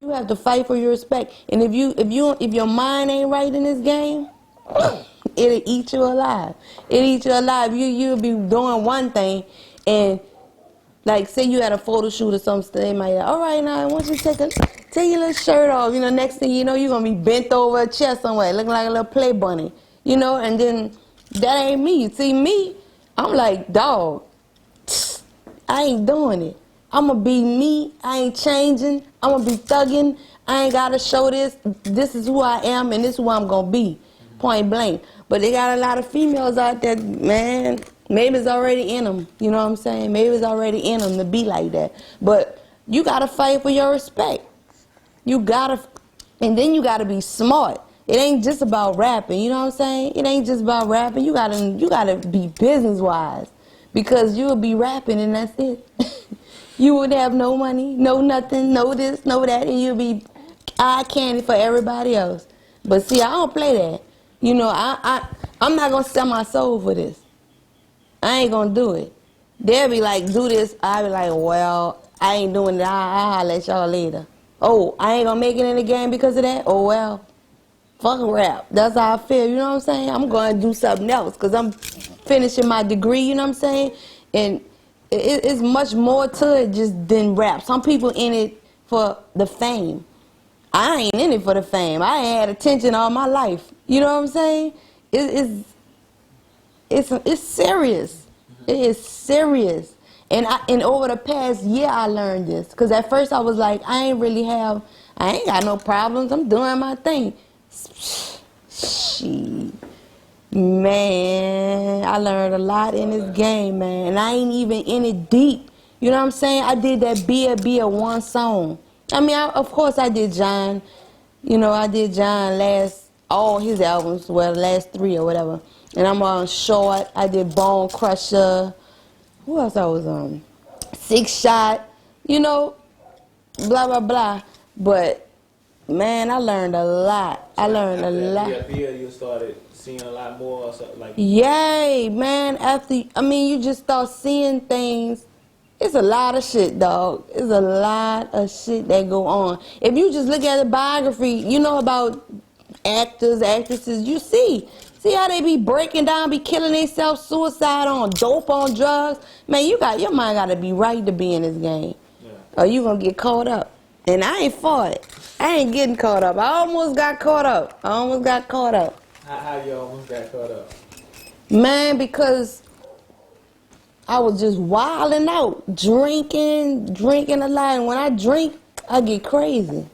You have to fight for your respect. And if your mind ain't right in this game, it'll eat you alive. It'll eat you alive. You'll be doing one thing, and like say you had a photo shoot or something, they might, all right, now I want you to take your little shirt off. You know, next thing you know, you're gonna be bent over a chair somewhere, looking like a little play bunny. You know, and then that ain't me. See me, I'm like, dog, I ain't doing it. I'm gonna be me. I ain't changing. I'm gonna be thugging. I ain't gotta show this. This is who I am, and this is who I'm gonna be. Point blank. But they got a lot of females out there, man. Maybe it's already in them. You know what I'm saying? Maybe it's already in them to be like that. But you gotta fight for your respect. You gotta, and then you gotta be smart. It ain't just about rapping. You know what I'm saying? It ain't just about rapping. You gotta be business wise, because you'll be rapping and that's it. You would have no money, no nothing, no this, no that, and you'll be eye candy for everybody else. But see, I don't play that. You know, I'm not gonna sell my soul for this. I ain't gonna do it. They'll be like, do this. I'll be like, well, I ain't doing it. I'll holler at y'all later. Oh, I ain't gonna make it in the game because of that? Oh, well, fuck rap. That's how I feel, you know what I'm saying? I'm gonna do something else because I'm finishing my degree, you know what I'm saying? And it's much more to it just than rap. Some people in it for the fame. I ain't in it for the fame. I ain't had attention all my life. You know what I'm saying? It's serious. It is serious. And over the past year, I learned this. Because at first I was like, I ain't got no problems. I'm doing my thing. Shit. Man, I learned a lot in this game, man. And I ain't even in it deep. You know what I'm saying? I did that Be a one song. I mean, of course I did John. You know, I did John all his albums, well, the last 3 or whatever. And I'm on Short. I did Bone Crusher. Who else I was on? 6 Shot. You know, blah, blah, blah. But, man, I learned a lot. I learned a lot. Yeah, you started seeing a lot more or something like that? Yay, man. You just start seeing things. It's a lot of shit, dog. It's a lot of shit that go on. If you just look at the biography, you know about actors, actresses, you see how they be breaking down, be killing themselves, suicide on dope, on drugs. Man, your mind got to be right to be in this game. Yeah. Or you going to get caught up. And I ain't for it. I ain't getting caught up. I almost got caught up. How you almost got caught up? Man, because I was just wilding out, drinking a lot. And when I drink, I get crazy.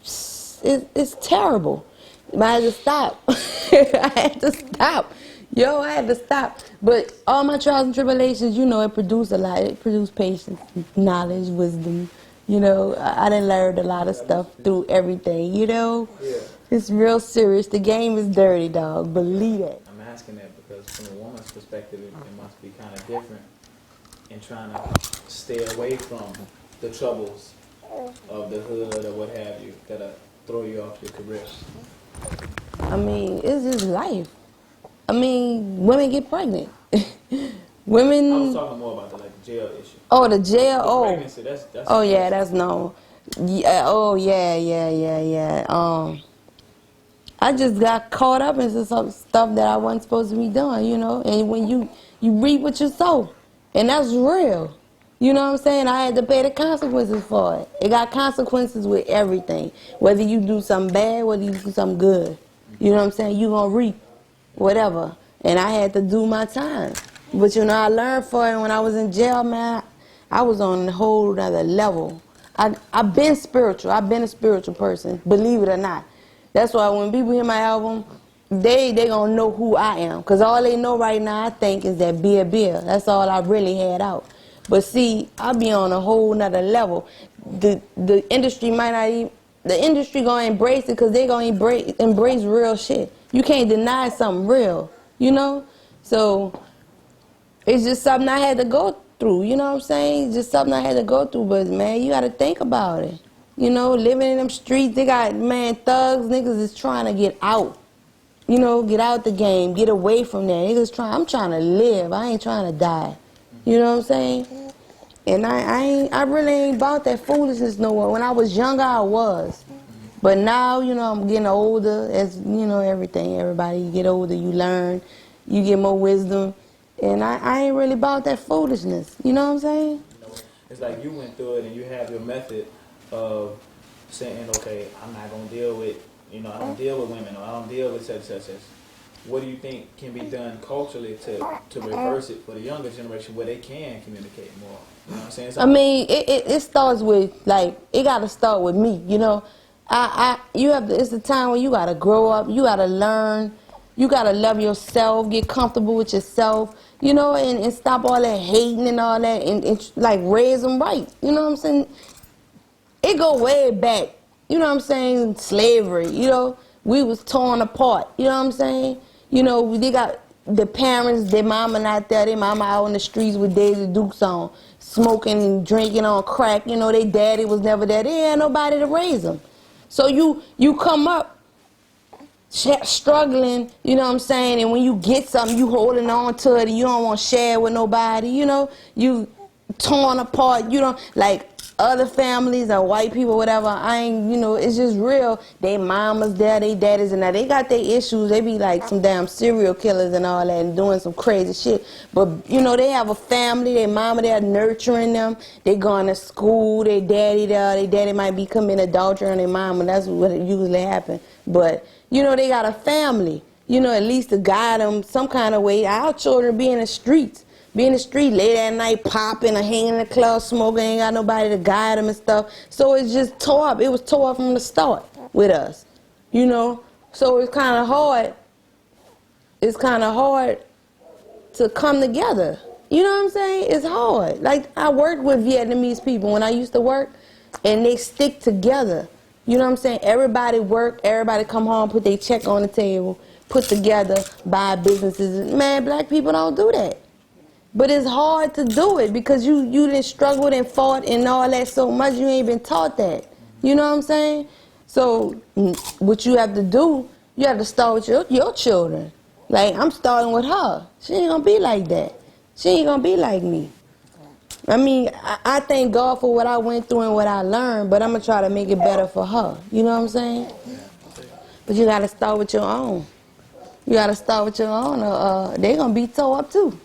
It's terrible. But I had to stop. I had to stop. But all my trials and tribulations, you know, it produced a lot. It produced patience, knowledge, wisdom. You know, I done learned a lot of stuff through everything, you know? Yeah. It's real serious. The game is dirty, dog. Believe it. I'm asking that because from a woman's perspective, it must be kind of different in trying to stay away from the troubles of the hood or what have you that throw you off your career. I mean, it's just life. I mean, women get pregnant. Women. I was talking more about the jail issue. Oh, the jail. The pregnancy, that's oh yeah, that's normal. Yeah. Oh yeah. I just got caught up into some stuff that I wasn't supposed to be doing, you know. And when you reap what you sow, and that's real. You know what I'm saying? I had to pay the consequences for it. It got consequences with everything. Whether you do something bad, whether you do something good. You know what I'm saying? You gonna reap whatever. And I had to do my time. But you know, I learned for it when I was in jail, man. I was on a whole other level. I've been spiritual. I've been a spiritual person, believe it or not. That's why when people hear my album, they gonna know who I am. Because all they know right now, I think, is that beer. That's all I really had out. But see, I'll be on a whole nother level. The industry might not even, the industry gonna embrace it because they gonna embrace real shit. You can't deny something real, you know? So it's just something I had to go through, you know what I'm saying? It's just something I had to go through, but man, you gotta think about it. You know, living in them streets, they got, man, thugs, niggas is trying to get out. You know, get out the game, get away from that. I'm trying to live, I ain't trying to die. You know what I'm saying? And I really ain't about that foolishness no more. When I was younger, I was. But now, you know, I'm getting older, as, you know, everything. Everybody, you get older, you learn, you get more wisdom. And I ain't really about that foolishness. You know what I'm saying? You know, it's like you went through it and you have your method of saying, okay, I'm not going to deal with, you know, I don't deal with women, or I don't deal with such. What do you think can be done culturally to reverse it for the younger generation where they can communicate more? You know what I'm saying? I mean, it starts with, like, it got to start with me, you know. You have to, it's a time when you got to grow up, you got to learn, you got to love yourself, get comfortable with yourself, you know, and stop all that hating and all that, and like, raise them right, you know what I'm saying? It go way back, you know what I'm saying, slavery, you know, we was torn apart, you know what I'm saying? You know, they got the parents, their mama not there, their mama out in the streets with Daisy Dukes on, smoking and drinking on crack, you know, their daddy was never there, they had nobody to raise them. So you come up struggling, you know what I'm saying, and when you get something, you holding on to it and you don't want to share it with nobody, you know, you torn apart, you don't, like other families or white people, whatever, I ain't, you know, it's just real. They mamas there, they daddies and that, they got their issues, they be like some damn serial killers and all that and doing some crazy shit. But, you know, they have a family, their mama there nurturing them, they going to school, their daddy there, their daddy might be committing adultery on their mama, that's what usually happen. But, you know, they got a family, you know, at least to guide them some kind of way. Our children be in the streets. Be in the street late at night, popping or hanging in the club, smoking, ain't got nobody to guide them and stuff. So it's just tore up. It was tore up from the start with us, you know. So it's kind of hard. It's kind of hard to come together. You know what I'm saying? It's hard. Like, I worked with Vietnamese people when I used to work, and they stick together. You know what I'm saying? Everybody work, everybody come home, put their check on the table, put together, buy businesses. Man, black people don't do that. But it's hard to do it because you done struggled and fought and all that so much you ain't been taught that. You know what I'm saying? So what you have to do, you have to start with your children. Like, I'm starting with her. She ain't gonna be like that. She ain't gonna be like me. I mean, I thank God for what I went through and what I learned, but I'm gonna try to make it better for her. You know what I'm saying? But you gotta start with your own. You gotta start with your own, or they gonna be tore up too.